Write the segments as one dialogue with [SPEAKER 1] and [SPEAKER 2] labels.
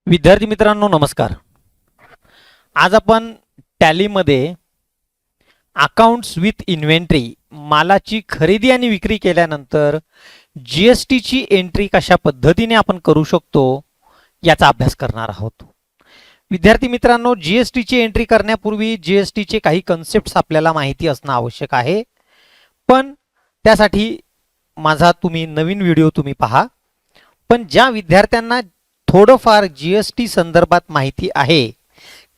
[SPEAKER 1] विद्यार्थी मित्रांनो नमस्कार. आज आपण टॅलीमध्ये अकाउंट्स विथ इन्व्हेंटरी मालाची खरेदी आणि विक्री केल्यानंतर जीएसटीची एंट्री कशा पद्धतीने आपण करू शकतो याचा अभ्यास करणार आहोत. विद्यार्थी मित्रांनो, जीएसटीची एंट्री करण्यापूर्वी जीएसटीचे काही कन्सेप्ट्स आपल्याला माहिती असणं आवश्यक आहे. पण त्यासाठी माझा नवीन व्हिडिओ तुम्ही पहा. पण ज्या विद्यार्थ्यांना थोडंफार जीएसटी संदर्भात माहिती आहे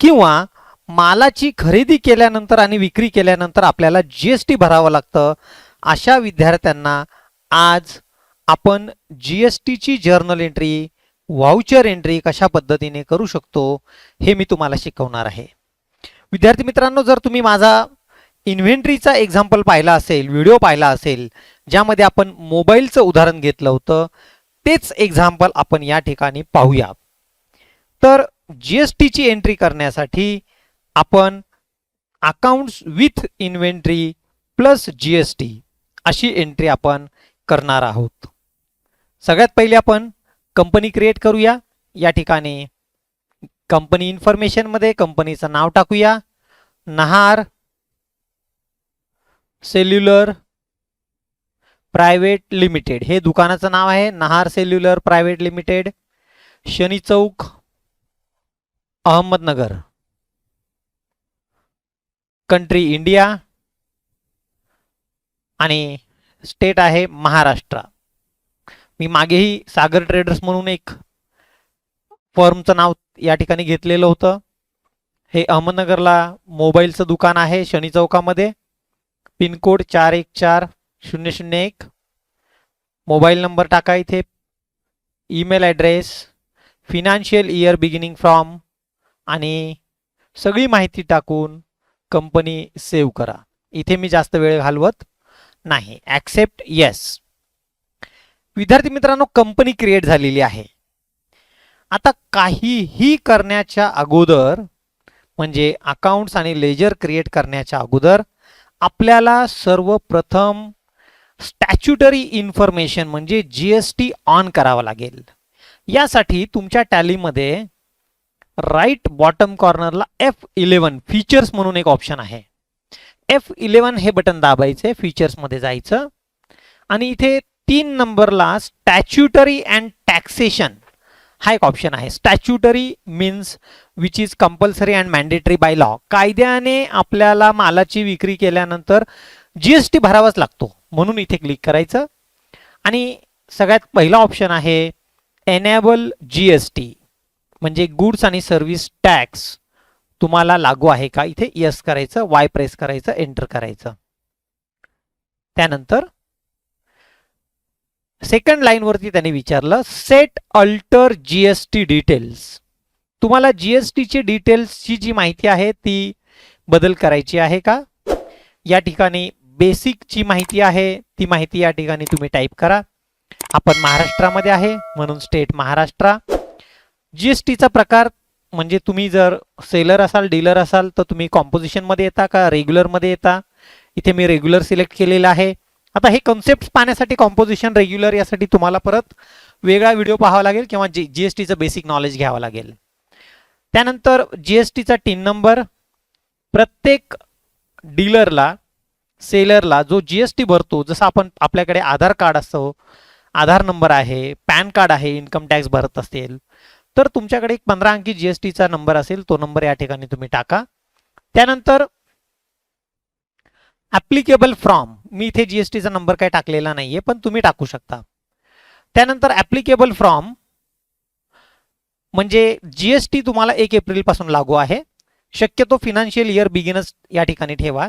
[SPEAKER 1] किंवा मालाची खरेदी केल्यानंतर आणि विक्री केल्यानंतर आपल्याला जीएसटी भरावं लागतं, अशा विद्यार्थ्यांना आज आपण जीएसटीची जर्नल एंट्री, व्हाउचर एंट्री कशा पद्धतीने करू शकतो हे मी तुम्हाला शिकवणार आहे. विद्यार्थी मित्रांनो, जर तुम्ही माझा इन्व्हेंटरीचा एक्झाम्पल पाहिला असेल, व्हिडिओ पाहिला असेल, ज्यामध्ये आपण मोबाईलचं उदाहरण घेतलं होतं, तेच एक्झाम्पल आपण या ठिकाणी पाहूया. तर जीएसटीची एंट्री करण्यासाठी आपण accounts with inventory plus GST अशी एंट्री आपण करणार आहोत. सगळ्यात पहिले आपण कंपनी क्रिएट करूया. या ठिकाणी कंपनी इन्फॉर्मेशनमध्ये कंपनीचं नाव टाकूया. नहार सेल्युलर प्रायव्हेट लिमिटेड हे दुकानाचं नाव आहे. नहार सेल्युलर प्रायव्हेट लिमिटेड, शनी चौक, अहमदनगर, कंट्री इंडिया आणि स्टेट आहे महाराष्ट्र. मी मागेही सागर ट्रेडर्स म्हणून एक फर्मचं नाव या ठिकाणी घेतलेलं होतं. हे अहमदनगरला मोबाईलचं दुकान आहे, शनी चौकामध्ये. पिनकोड 414001. मोबाईल नंबर टाका इथे. Email address, financial year beginning from आणि सगळी माहिती टाकून कंपनी सेव्ह करा. इथे मी जास्त वेळ घालवत नाही. Accept yes. विद्यार्थी मित्रांनो, कंपनी क्रिएट झालेली आहे. आता काहीही करण्याच्या अगोदर, म्हणजे अकाउंट्स आणि लेजर क्रिएट करण्याच्या अगोदर आपल्याला सर्वप्रथम स्टॅच्युटरी इन्फॉर्मेशन म्हणजे जीएसटी ऑन करावा लागेल. यासाठी तुमच्या टॅलीमध्ये राईट बॉटम कॉर्नरला F11 फीचर्स म्हणून एक ऑप्शन आहे. F11 हे बटन दाबायचे, फीचर्समध्ये जायचं आणि इथे 3 नंबरला स्टॅच्युटरी अँड टॅक्सेशन हा एक ऑप्शन आहे. Statutory means which is compulsory and mandatory by law. कायद्याने आपल्याला मालाची विक्री केल्यानंतर जीएसटी भरावाच लागतो, म्हणून इथे क्लिक करायचं. आणि सगळ्यात पहिला ऑप्शन आहे एनेबल जीएसटी, म्हणजे गुड्स आणि सर्व्हिस टॅक्स तुम्हाला लागू आहे का, इथे यस करायचं, वाय प्रेस करायचं, एंटर करायचं. त्यानंतर सेकंड लाईन वरती त्यांनी विचारलं सेट अल्टर जीएसटी डिटेल्स. तुम्हाला जीएसटीची डिटेल्सची जी माहिती आहे ती बदल करायची आहे का. या ठिकाणी बेसिकची माहिती आहे, ती माहिती या ठिकाणी तुम्ही टाईप करा. आपण महाराष्ट्रामध्ये आहे म्हणून स्टेट महाराष्ट्र. जीएसटीचा प्रकार म्हणजे तुम्ही जर सेलर असाल, डीलर असाल तर तुम्ही कॉम्पोजिशनमध्ये येता का रेग्युलरमध्ये येता. इथे मी रेग्युलर सिलेक्ट केलेलं आहे. आता हे कन्सेप्ट पाहण्यासाठी कॉम्पोजिशन, रेग्युलर यासाठी तुम्हाला परत वेगळा व्हिडिओ पाहावा लागेल किंवा जीएसटीचं बेसिक नॉलेज घ्यावं लागेल. त्यानंतर जीएसटीचा टिन नंबर. प्रत्येक डीलरला, सेलरला जो जीएसटी भरतो, जसं आपल्याकडे आधार कार्ड असतो, आधार नंबर आहे, पॅन कार्ड आहे, इन्कम टॅक्स भरत असेल तर तुमच्याकडे एक 15 अंकी जीएसटीचा नंबर असेल, तो नंबर या ठिकाणी तुम्ही टाका. त्यानंतर ॲप्लिकेबल फ्रॉम, मी इथे जीएसटीचा नंबर काही टाकलेला नाहीये पण तुम्ही टाकू शकता. त्यानंतर ॲप्लिकेबल फ्रॉम म्हणजे जीएसटी तुम्हाला 1 एप्रिल पासून लागू आहे. शक्यतो फिनान्शियल इयर बिगिनर्स या ठिकाणी ठेवा.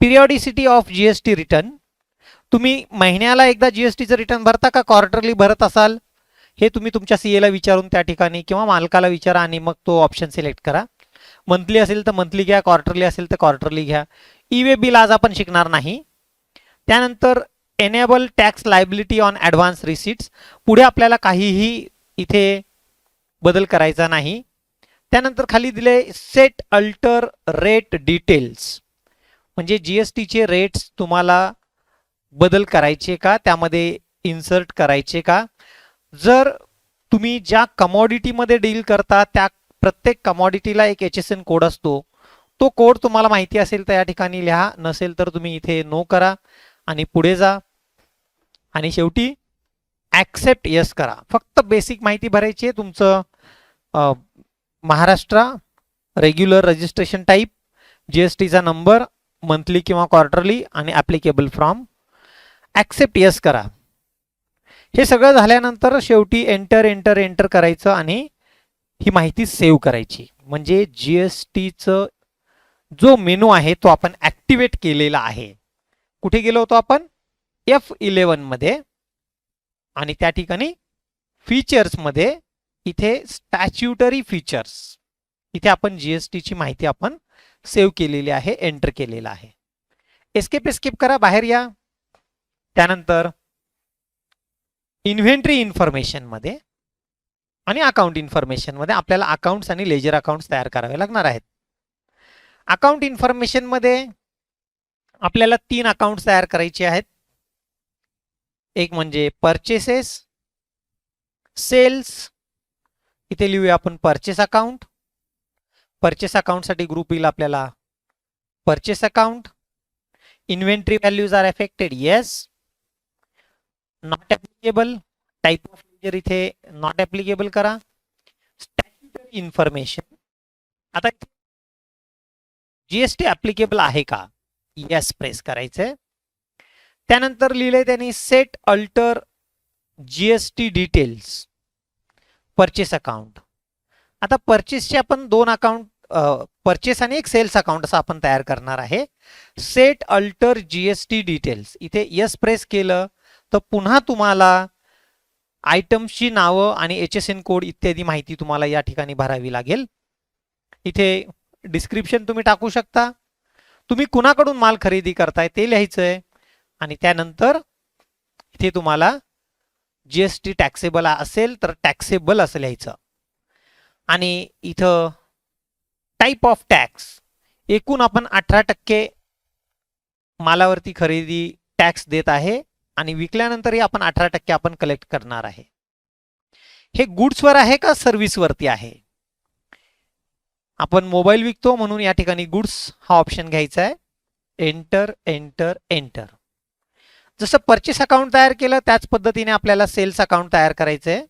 [SPEAKER 1] पिरियॉडिसिटी ऑफ जीएसटी रिटर्न, तुम्ही महिन्याला एकदा जीएसटीचं रिटर्न भरता का क्वार्टरली भरत असाल, हे तुम्ही तुमच्या सीएला विचारून त्या ठिकाणी किंवा मालकाला विचारा आणि मग तो ऑप्शन सिलेक्ट करा. मंथली असेल तर मंथली घ्या, क्वार्टरली असेल तर क्वार्टरली घ्या. ई वे बिल आज आपण शिकणार नाही. त्यानंतर enable tax liability on advance receipts, पुढे आपल्याला काहीही इथे बदल करायचा नाही. त्यानंतर खाली दिले सेट अल्टर रेट डिटेल्स, म्हणजे जीएसटीचे रेट्स तुम्हाला बदल करायचे का, त्यामध्ये इन्सर्ट करायचे का. जर तुम्ही ज्या कमॉडिटीमध्ये डील करता त्या प्रत्येक कमॉडिटीला एक HSN कोड असतो. तो कोड तुम्हाला माहिती असेल तर या ठिकाणी लिहा, नसेल तर तुम्ही इथे नो करा आणि पुढे जा आणि शेवटी ॲक्सेप्ट यस करा. फक्त बेसिक माहिती भरायची आहे. तुमचं महाराष्ट्र रेग्युलर रजिस्ट्रेशन टाईप, GSTचा नंबर, मंथली किंवा क्वार्टरली आणि ॲप्लिकेबल फ्रॉम. ॲक्सेप्ट यस करा. हे सगळं झाल्यानंतर शेवटी एंटर एंटर एंटर करायचं आणि ही माहिती सेव्ह करायची. म्हणजे GSTचं जो मेनू आहे तो आपण ॲक्टिवेट केलेला आहे. कुठे गेलो होतो आपण? F11 मध्ये. आणि त्या ठिकाणी फीचर्समध्ये इथे स्टॅच्युटरी फीचर्स, इथे आपण GSTची माहिती आपण सेव्ह केलेली आहे, एंटर केलेला आहे. एस्केप करा, बाहेर या. त्यानंतर इन्व्हेंटरी इन्फॉर्मेशन मध्ये आणि अकाउंट इन्फॉर्मेशन मध्ये आपल्याला अकाउंट्स आणि लेजर अकाउंट्स तयार करावे लागणार आहेत. अकाउंट इन्फॉर्मेशन मध्ये आपल्याला 3 अकाउंट्स तयार करायचे आहेत. एक म्हणजे परचेसेस, सेल्स. इथे लिहूया आपण परचेस अकाउंट. परचेस अकाउंटसाठी ग्रुप येईल आपल्याला purchase account. Inventory values are affected, yes. Not applicable, type of ledger इथे नॉट ॲप्लिकेबल करा. स्टॅच्युटरी इन्फॉर्मेशन, आता GST ॲप्लिकेबल आहे का? येस प्रेस करायचंय. त्यानंतर लिहिलंय त्यांनी set alter GST details purchase account. आता परचेसचे आपण 2 अकाउंट, परचेस आणि एक सेल्स अकाउंट असं आपण तयार करणार आहे. सेट अल्टर GST डिटेल्स, इथे यस प्रेस केलं तर पुन्हा तुम्हाला आयटमची नावं आणि HSN कोड इत्यादी माहिती तुम्हाला या ठिकाणी भरावी लागेल. इथे डिस्क्रिप्शन तुम्ही टाकू शकता. तुम्ही कुणाकडून माल खरेदी करताय ते लिहायचंय आणि त्यानंतर इथे तुम्हाला GST टॅक्सेबल असेल तर टॅक्सेबल असं लिहायचं. आणि इथं टाईप ऑफ टॅक्स, एकूण आपण 18% मालावरती खरेदी टॅक्स देत आहे आणि विकल्यानंतरही आपण 18% आपण कलेक्ट करणार आहे. हे गुड्सवर आहे का सर्व्हिसवरती आहे? आपण मोबाईल विकतो म्हणून या ठिकाणी गुड्स हा ऑप्शन घ्यायचा आहे. Enter enter enter. जसं परचेस अकाउंट तयार केलं त्याच पद्धतीने आपल्याला सेल्स अकाउंट तयार करायचं आहे.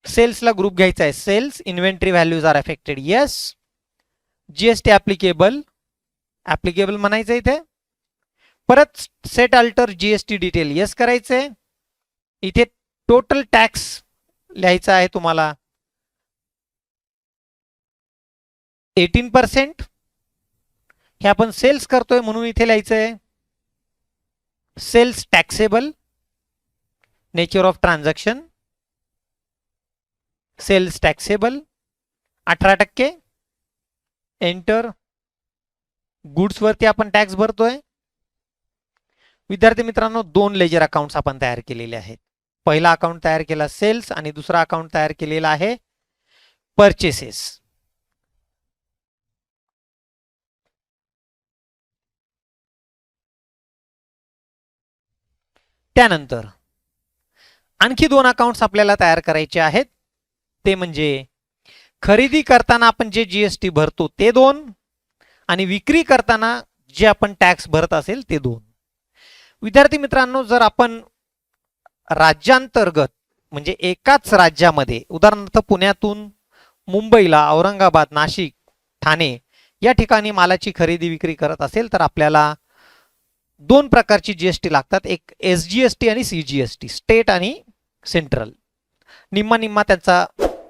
[SPEAKER 1] सेल्सला ग्रुप घ्यायचा आहे sales. Inventory values are affected, yes. GST applicable, applicable म्हणायचं इथे. परत set alter GST detail, yes करायचंय. इथे टोटल टॅक्स लिहायचा आहे तुम्हाला 18%. हे आपण सेल्स करतोय म्हणून इथे लिहायचंय sales taxable. Nature of transaction sales taxable 18%. Enter. Goods वरती आपण टॅक्स भरतोय. विद्यार्थी मित्रांनो, 2 लेजर अकाउंट्स आपण तयार केलेले आहेत. पहिला अकाउंट तयार केला सेल्स आणि दुसरा अकाउंट तयार केलेला आहे परचेसेस. त्यानंतर आणखी 2 अकाउंट्स आपल्याला तयार करायचे आहेत. ते म्हणजे खरेदी करताना आपण जे GST भरतो ते 2 आणि विक्री करताना जे आपण टॅक्स भरत असेल ते 2. विद्यार्थी मित्रांनो, जर आपण राज्यांतर्गत म्हणजे एकाच राज्यामध्ये उदाहरणार्थ पुण्यातून मुंबईला, औरंगाबाद, नाशिक, ठाणे या ठिकाणी मालाची खरेदी विक्री करत असेल तर आपल्याला 2 प्रकारची GST लागतात. एक SGST आणि CGST, स्टेट आणि सेंट्रल. निम्मा निम्मा त्यांचा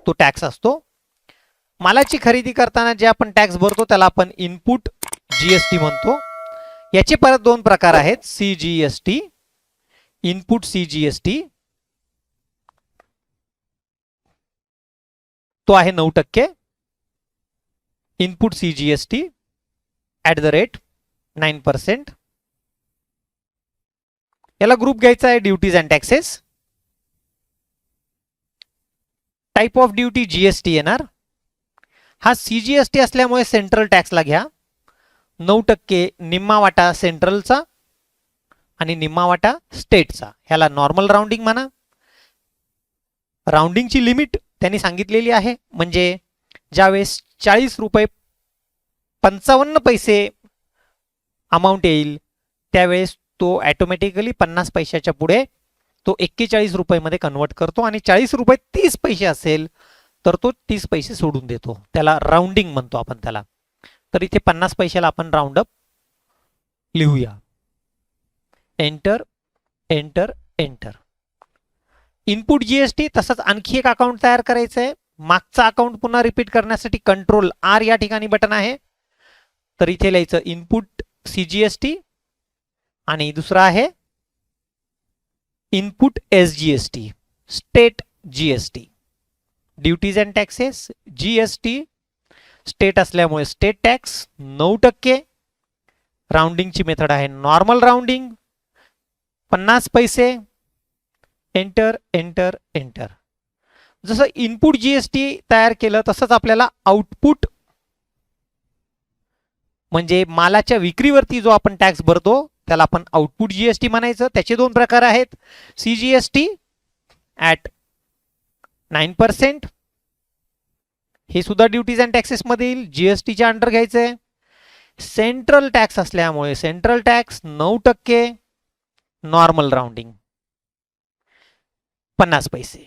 [SPEAKER 1] तो टॅक्स असतो. मालाची खरेदी करताना जे आपण टॅक्स भरतो त्याला आपण इनपुट GST म्हणतो. याचे परत 2 प्रकार आहेत, CGST, इनपुट CGST. तो आहे 9%. Input CGST @9%. याला ग्रुप घ्यायचा आहे duties and taxes. Type of duty GST येणार. हा CGST असल्यामुळे सेंट्रल टॅक्सला घ्या. 9% निम्मा वाटा राऊंडिंगची लिमिट त्यांनी सांगितलेली आहे, म्हणजे ज्यावेळेस 40 रुपये 55 पैसे अमाऊंट येईल त्यावेळेस तो ॲटोमॅटिकली 50 पैशाच्या पुढे तो 41 रुपयामध्ये कन्वर्ट करतो आणि 40 रुपये 30 पैसे असेल तर तो 30 पैसे सोडून देतो. त्याला राऊंडिंग म्हणतो आपण त्याला. तर इथे 50 पैशाला आपण राऊंड अप लिहूया. Enter enter enter. Input GST. तसंच आणखी एक अकाउंट तयार करायचं आहे. मागचा अकाउंट पुन्हा रिपीट करण्यासाठी कंट्रोल आर या ठिकाणी बटन आहे. तर इथे लिहायचं इनपुट सीजीएसटी आणि दुसरा आहे input SGST, state GST. Duties and taxes GST state असल्यामुळे स्टेट टॅक्स 9%. राऊंडिंगची मेथड आहे नॉर्मल राऊंडिंग 50 पैसे. Enter enter enter. जसं इनपुट जीएसटी तयार केलं तसंच आपल्याला आउटपुट म्हणजे मालाच्या विक्रीवरती जो आपण टॅक्स भरतो त्याला आपण आउटपुट जीएसटी म्हणायचं. त्याचे दोन प्रकार आहेत. CGST at 9%. हे सुद्धा ड्युटीज अँड टॅक्सेस मधील जीएसटीच्या अंडर घ्यायचंय. सेंट्रल टॅक्स असल्यामुळे सेंट्रल टॅक्स 9%. नॉर्मल राऊंडिंग 50 पैसे.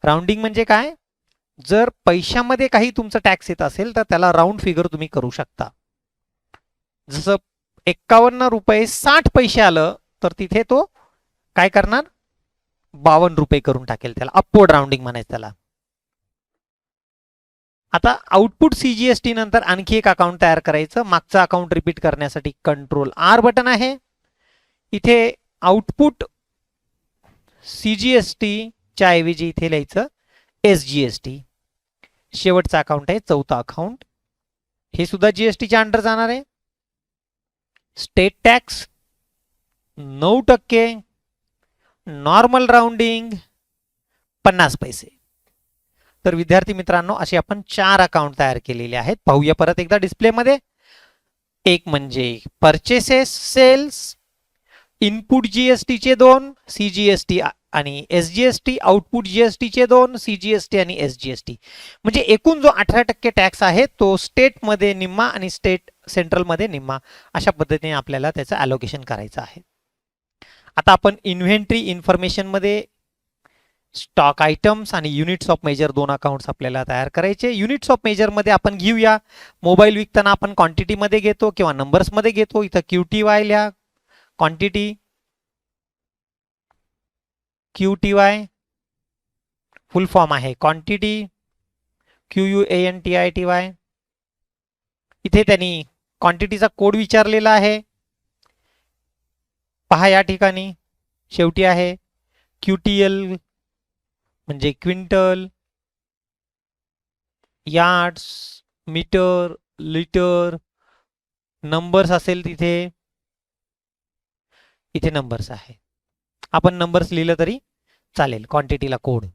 [SPEAKER 1] राऊंडिंग म्हणजे काय? जर पैशामध्ये काही तुमचं टॅक्स येत असेल तर त्याला राऊंड फिगर तुम्ही करू शकता. जसं 51 रुपये 60 पैसे आलं तर तिथे तो काय करणार 52 रुपये करून टाकेल. त्याला अपवर्ड राऊंडिंग म्हणायचं त्याला. आता आउटपुट सीजीएसटी नंतर आणखी एक अकाउंट तयार करायचं. मागचं अकाउंट रिपीट करण्यासाठी कंट्रोल आर बटन आहे. इथे आउटपुट सीजीएसटी च्या ऐवजी इथे लिहायचं एसजीएसटी. शेवटचा अकाउंट आहे चौथा अकाउंट. हे सुद्धा जीएसटीच्या अंडर जाणार आहे. State tax 9%. नॉर्मल राऊंडिंग 50 पैसे. तर विद्यार्थी मित्रांनो असे आपण 4 अकाउंट तयार केलेले आहेत. पाहूया परत एकदा डिस्प्लेमध्ये. एक म्हणजे परचेसेस सेल्स, इनपुट जीएसटीचे 2, सीजीएसटी आणि एसजीएसटी, आउटपुट जीएसटीचे 2, सीजीएसटी आणि एसजीएसटी. म्हणजे एकूण जो 18% टॅक्स आहे तो स्टेटमध्ये निम्मा आणि स्टेट सेंट्रलमध्ये निम्मा अशा पद्धतीने आपल्याला त्याचं ॲलोकेशन करायचं आहे. आता आपण इन्व्हेंटरी इन्फॉर्मेशनमध्ये स्टॉक आयटम्स आणि युनिट्स ऑफ मेजर 2 अकाउंट्स आपल्याला तयार करायचे. युनिट्स ऑफ मेजरमध्ये आपण घेऊया. मोबाईल विकताना आपण क्वांटिटीमध्ये घेतो किंवा नंबर्समध्ये घेतो. इथं QTY लिहा. क्वांटिटी QTY फुल फॉर्म आहे क्वांटिटी QUANTITY. इथे त्यांनी क्वांटिटीचा कोड विचारलेला आहे. पहा या ठिकाणी शेवटी आहे QTL म्हणजे quintal, yards, metre, litre. Numbers असेल तिथे इथे नंबर्स आहे. आपण नंबर्स लिहिलं तरी चालेल. क्वांटिटीला code.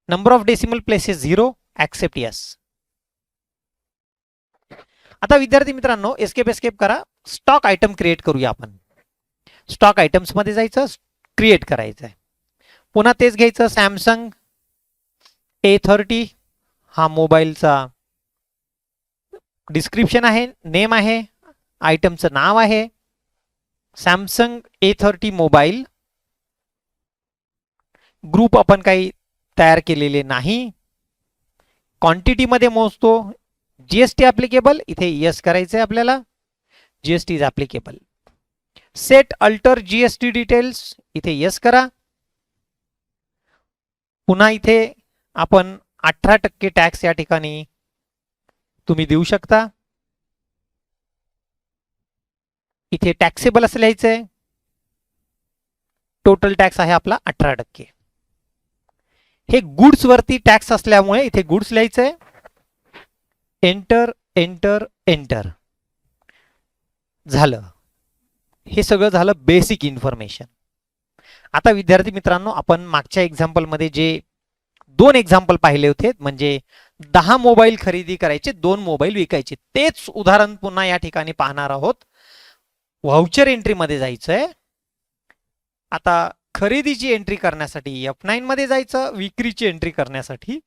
[SPEAKER 1] Number of decimal places 0. Accept yes. आता विद्यार्थी मित्रांनो एस्केप करा. स्टॉक आयटम क्रिएट करूया आपण. स्टॉक आयटम्स मध्ये जायचं, क्रिएट करायचं आहे. पुन्हा तेच घ्यायचं. सॅमसंग A30 हा मोबाईलचा डिस्क्रिप्शन आहे, नेम आहे, आयटमचं नाव आहे. Samsung A30 mobile. ग्रुप आपण काही तयार केलेले नाही. क्वांटिटीमध्ये मोजतो. जीएसटी ॲप्लिकेबल इथे यस करायचं आहे आपल्याला. GST is applicable. Set alter GST details इथे यस करा. पुन्हा इथे आपण 18% टॅक्स या ठिकाणी तुम्ही देऊ शकता. इथे टॅक्सेबल असं लिहायचंय. टोटल टॅक्स आहे आपला 18%. हे गुड्स वरती टॅक्स असल्यामुळे इथे गुड्स लिहायचंय. Enter enter enter. झालं. हे सगळं झालं बेसिक इन्फॉर्मेशन. आता विद्यार्थी मित्रांनो आपण मागच्या एक्झाम्पलमध्ये जे 2 एक्झाम्पल पाहिले होते म्हणजे 10 मोबाईल खरेदी करायचे, 2 मोबाईल विकायचे, तेच उदाहरण पुन्हा या ठिकाणी पाहणार आहोत. व्हाउचर एंट्री मध्ये जायचंय. आता खरेदीची एंट्री करण्यासाठी F9 मध्ये जायचं, विक्रीची एंट्री करण्यासाठी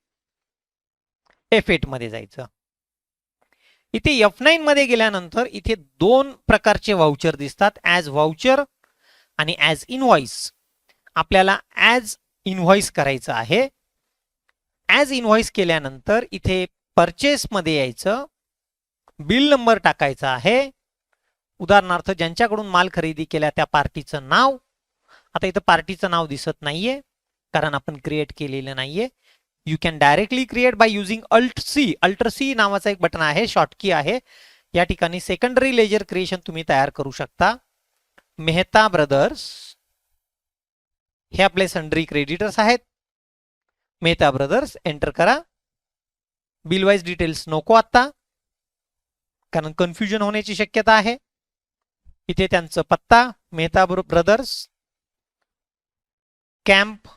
[SPEAKER 1] F8 मध्ये जायचं. इथे F9 मध्ये गेल्यानंतर इथे दोन प्रकारचे व्हाउचर दिसतात, ॲज व्हाउचर आणि ॲज इनव्हॉइस. आपल्याला ॲज इनव्हॉइस करायचं आहे. ॲज इनव्हॉइस केल्यानंतर इथे परचेस मध्ये यायचं, बिल नंबर टाकायचा आहे. उदाहरणार्थ ज्यांच्याकडून माल खरेदी केला त्या पार्टीचं नाव. आता इथं पार्टीचं नाव दिसत नाहीये कारण आपण क्रिएट केलेलं नाहीये. You can directly create by using Alt+C. Alt+C नावाचा एक बटन आहे, शॉर्टकी आहे. या ठिकाणी सेकंडरी लेजर क्रिएशन तुम्ही तयार करू शकता. मेहता ब्रदर्स हे आपले सन्ड्री क्रेडिटर्स आहेत. मेहता ब्रदर्स एंटर करा. बिल वाईज डिटेल्स नको आता कारण कन्फ्युजन होण्याची शक्यता आहे. इथे त्यांचं पत्ता Mehta brothers, camp,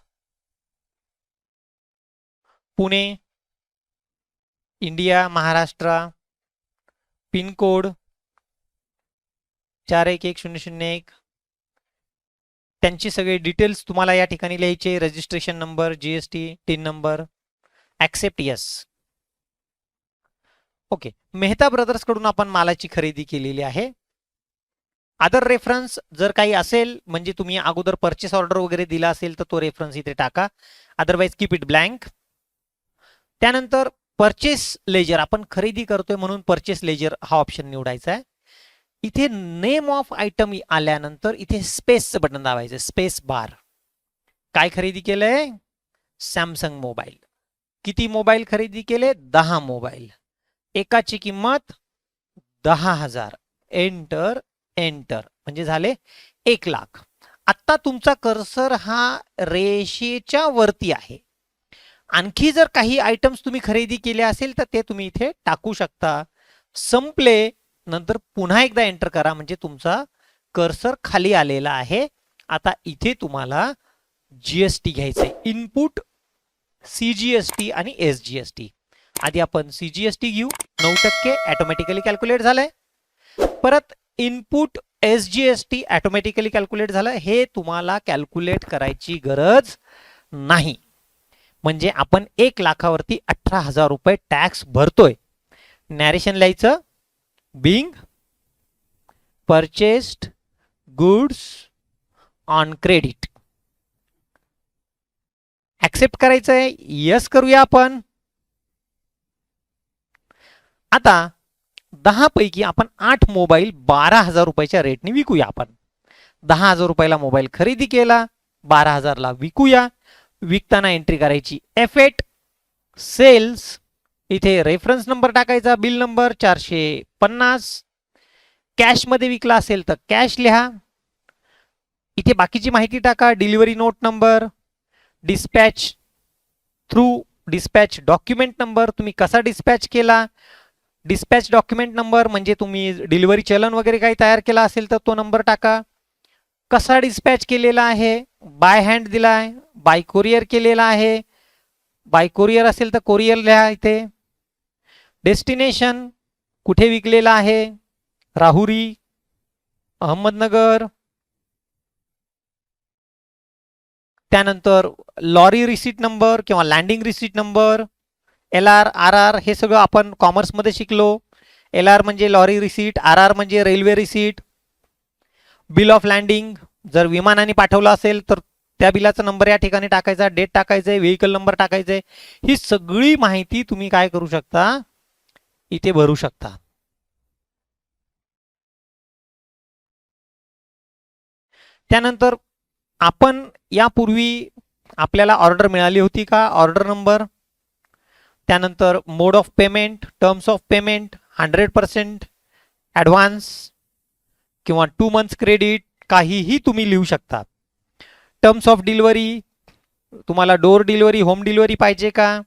[SPEAKER 1] Pune, India, Maharashtra, pin code 411001. त्यांची सगळे डिटेल्स तुम्हाला या ठिकाणी लिहायचे. Registration number, GST, tin number, accept yes. Okay, Mehta brothers कडून आपण मालाची खरेदी केलेली आहे. अदर रेफरन्स जर काही असेल, म्हणजे तुम्ही अगोदर परचेस ऑर्डर वगैरे दिला असेल तर तो रेफरन्स इथे टाका, अदरवाइज कीप इट ब्लँक. त्यानंतर परचेस लेजर, आपण खरेदी करतोय म्हणून परचेस लेजर हा ऑप्शन निवडायचा आहे. इथे नेम ऑफ आयटम आल्यानंतर इथे स्पेसचं बटन दाबायचं, स्पेस बार. काय खरेदी केलंय? Samsung mobile. किती मोबाईल खरेदी केले? 10 मोबाईल. एकाची किंमत 10,000. एंटर एंटर म्हणजे झाले 1,00,000. आता तुमचा कर्सर हा रेषेच्या वरती आहे. आणखी जर काही आयटम्स तुम्ही खरेदी केले असेल तर ते तुम्ही इथे टाकू शकता. संपले नंतर पुन्हा एकदा एंटर करा म्हणजे तुमचा कर्सर खाली आलेला आहे. आता इथे तुम्हाला GST घ्यायचंय, इनपुट CGST आणि SGST. आधी आपण CGST घेऊ, 9% ऑटोमॅटिकली कॅल्क्युलेट झालंय. परत इनपुट SGST ऑटोमॅटिकली कॅल्क्युलेट झालं. हे तुम्हाला कॅल्क्युलेट करायची गरज नाही. म्हणजे आपण 1,00,000वरती 18,000 रुपये टॅक्स भरतोय. नॅरेशन लिहायचं, being purchased goods on credit. Accept करायचंय, यस करूया आपण. आता 10 पैकी आपण 8 मोबाईल 12,000 रुपयाच्या रेटने विकूया. आपण 10,000 रुपयाला मोबाईल खरेदी केला, 12,000ला विकूया. विकताना एंट्री करायची F8 सेल्स. इथे रेफरन्स नंबर टाकायचा, बिल नंबर 450. कॅश मध्ये विकला असेल तर कॅश लिहा. इथे बाकीची माहिती टाका, delivery note number, dispatch through dispatch document number, तुम्ही कसा डिस्पॅच केला. डिस्पॅच डॉक्युमेंट नंबर म्हणजे तुम्ही डिलिव्हरी चलन वगैरे काही तयार केला असेल तर तो नंबर टाका. कसा डिस्पॅच केलेला आहे, बाय हँड दिलाय, बाय कोरियर केलेला आहे. बाय कोरियर असेल तर कोरियर लिहा इथे. डेस्टिनेशन कुठे विकलेला आहे, राहुरी, अहमदनगर. त्यानंतर लॉरी रिसीट नंबर किंवा landing receipt number, LR, RR हे सगळं आपण कॉमर्समध्ये शिकलो. LR म्हणजे लॉरी रिसीट, RR म्हणजे railway receipt. Bill of landing जर विमानाने पाठवलं असेल तर त्या बिलाचा नंबर या ठिकाणी टाकायचा, डेट टाकायचंय, व्हेकल नंबर टाकायचंय. ही सगळी माहिती तुम्ही काय करू शकता, इथे भरू शकता. त्यानंतर आपण यापूर्वी आपल्याला ऑर्डर मिळाली होती का, ऑर्डर नंबर. त्यानंतर mode of payment, terms of payment, 100% advance किंवा 2 मंथ्स क्रेडिट, काहीही तुम्ही लिहू शकता. टर्म्स ऑफ डिलिव्हरी, तुम्हाला डोर डिलिव्हरी, होम डिलिव्हरी पाहिजे का,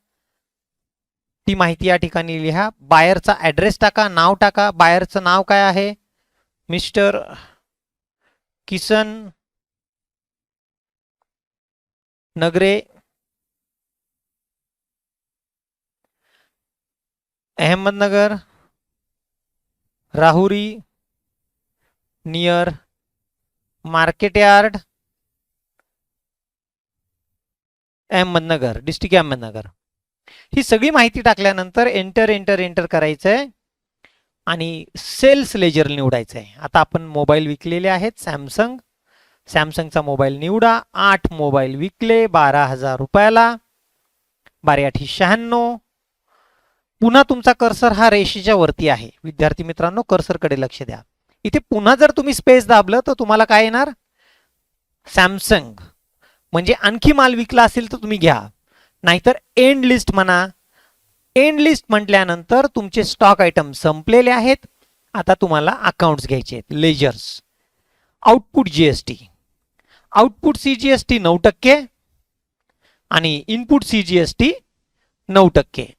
[SPEAKER 1] ती माहिती या ठिकाणी लिहा. बायरचा ॲड्रेस टाका, नाव टाका. बायरचं नाव काय आहे, mister Kisan Nagare, Ahmednagar, Rahuri, near market yard, Ahmednagar, district Ahmednagar. ही सगळी माहिती टाकल्यानंतर एंटर एंटर एंटर करायचं आहे आणि सेल्स लेजर निवडायचं आहे. आता आपण मोबाईल विकलेले आहेत. सॅमसंगचा मोबाईल निवडा. 8 मोबाईल विकले 12,000 रुपयाला. 12×8 = 96. पुन्हा तुमचा कर्सर हा रेषेच्या वरती आहे. विद्यार्थी मित्रांनो, कर्सरकडे लक्ष द्या. इथे पुन्हा जर तुम्ही स्पेस दाबलं तर तुम्हाला काय येणार? सॅमसंग. म्हणजे आणखी माल विकला असेल तर तुम्ही घ्या, नाहीतर एंड लिस्ट म्हणा. एंड लिस्ट म्हटल्यानंतर तुमचे स्टॉक आयटम संपलेले आहेत. आता तुम्हाला अकाउंट्स घ्यायचे आहेत, ledgers. Output GST. Output CGST 9% आणि इनपुट सीजीएसटी 9%.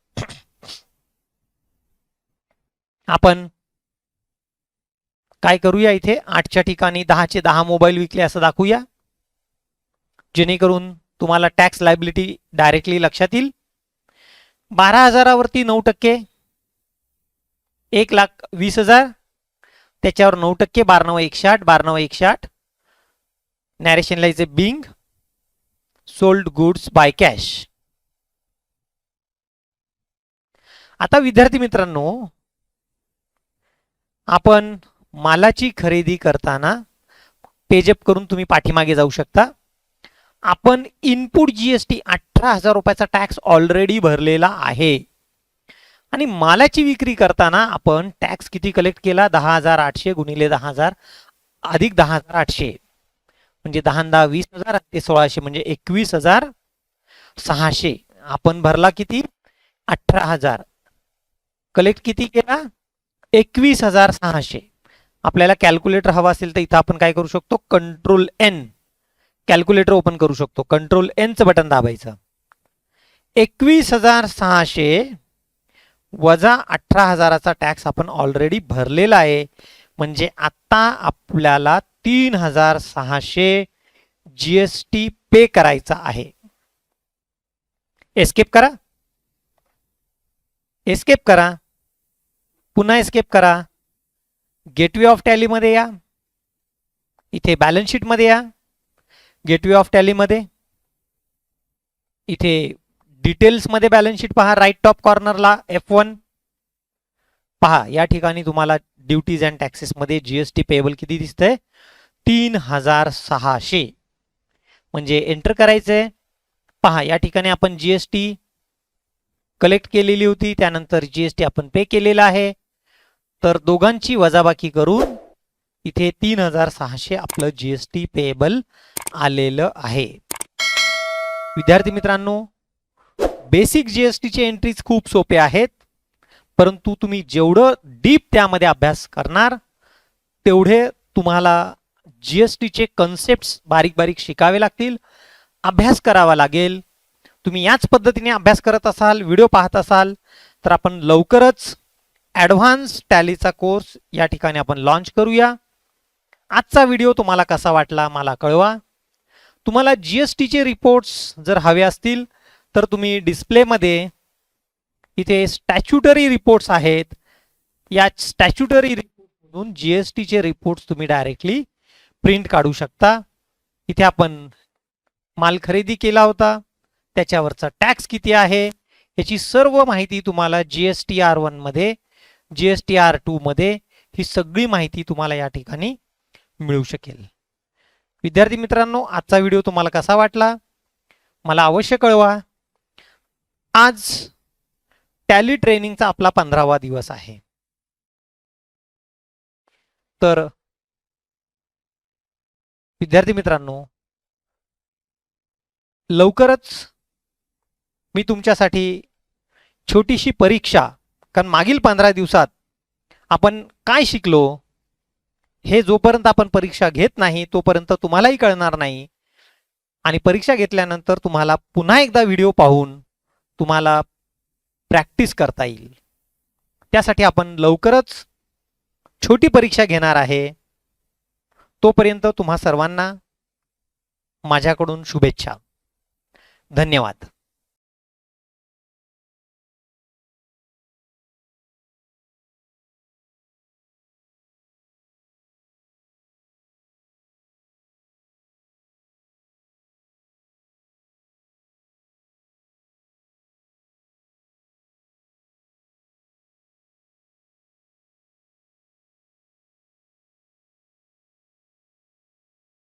[SPEAKER 1] आपण काय करूया, इथे 8च्या ठिकाणी 10चे 10 मोबाईल विकले असं दाखवूया, जेणेकरून तुम्हाला टॅक्स लायबिलिटी डायरेक्टली लक्षात येईल. 12,000वरती 9%, 1,20,000, त्याच्यावर 9%, 12,900, 12,900. नॅरेशनला is being sold goods by cash. आता विद्यार्थी मित्रांनो, आपण मालाची खरेदी करताना पेजअप करून तुम्ही पाठीमागे जाऊ शकता. आपण इनपुट जीएसटी 18,000 रुपयाचा टॅक्स ऑलरेडी भरलेला आहे आणि मालाची विक्री करताना आपण टॅक्स किती कलेक्ट केला? 10,800 गुणिले 10,000 अधिक 10,800 म्हणजे 10 20,000 ते 1,600 म्हणजे 21,600. आपण भरला किती? 18,000. कलेक्ट किती केला? 21,600. आपल्याला कॅल्क्युलेटर हवा असेल तर इथं आपण काय करू शकतो? कंट्रोल एन, कॅल्क्युलेटर ओपन करू शकतो. Control एनचं button दाबायचं. 21,600 वजा 18,000चा टॅक्स आपण ऑलरेडी भरलेला आहे. म्हणजे आता आपल्याला 3,600 जीएसटी पे करायचा आहे. एस्केप करा, एस्केप करा, पुन्हा एस्केप करा. गेटवे ऑफ टॅली मध्ये या. इथे बॅलन्स शीट मध्ये या. गेटवे ऑफ टॅली मध्ये इथे डिटेल्स मध्ये बॅलन्स शीट पहा. राईट टॉप कॉर्नरला F1 पहा. या ठिकाणी तुम्हाला ड्युटीज अँड टॅक्सेस मध्ये जीएसटी पेएबल किती दिसतंय? 3,600. म्हणजे एंटर करायचंय. पहा, या ठिकाणी आपण जीएसटी कलेक्ट केलेली होती, त्यानंतर जीएसटी आपण पे केलेला आहे. तर दोघांची वजाबाकी करून इथे 3,600 आपलं जीएसटी पेएबल आलेलं आहे. विद्यार्थी मित्रांनो, बेसिक जीएसटीचे एंट्रीज खूप सोपे आहेत, परंतु तुम्ही जेवढं डीप त्यामध्ये अभ्यास करणार तेवढे तुम्हाला जीएसटीचे कन्सेप्ट्स बारीक बारीक शिकावे लागतील, अभ्यास करावा लागेल. तुम्ही याच पद्धतीने अभ्यास करत असाल, व्हिडिओ पाहत असाल तर आपण लवकरच ॲडव्हान्स टॅलीचा कोर्स या ठिकाणी आपण लॉन्च करूया. आजचा व्हिडिओ तुम्हाला कसा वाटला मला कळवा. तुम्हाला जीएसटीचे रिपोर्ट्स जर हवे असतील तर तुम्ही डिस्प्लेमध्ये इथे स्टॅच्युटरी रिपोर्ट्स आहेत. या स्टॅच्युटरी रिपोर्टमधून जीएसटीचे रिपोर्ट्स तुम्ही डायरेक्टली प्रिंट काढू शकता. इथे आपण माल खरेदी केला होता, त्याच्यावरचा टॅक्स किती आहे याची सर्व माहिती तुम्हाला GSTR1 मध्ये, GSTR2 मध्ये ही सगळी माहिती तुम्हाला या ठिकाणी मिळू शकेल. विद्यार्थी मित्रांनो, आजचा व्हिडिओ तुम्हाला कसा वाटला मला अवश्य कळवा. आज टॅली ट्रेनिंगचा आपला 15वा दिवस आहे. तर विद्यार्थी मित्रांनो, लवकरच मी तुमच्यासाठी छोटीशी परीक्षा, कारण मागील 15 दिवसात आपण काय शिकलो हे जोपर्यंत आपण परीक्षा घेत नाही तोपर्यंत तुम्हालाही कळणार नाही. आणि परीक्षा घेतल्यानंतर तुम्हाला पुन्हा एकदा व्हिडिओ पाहून तुम्हाला प्रॅक्टिस करता येईल. त्यासाठी आपण लवकरच छोटी परीक्षा घेणार आहे. तोपर्यंत तुम्हा सर्वांना माझ्याकडून शुभेच्छा. धन्यवाद.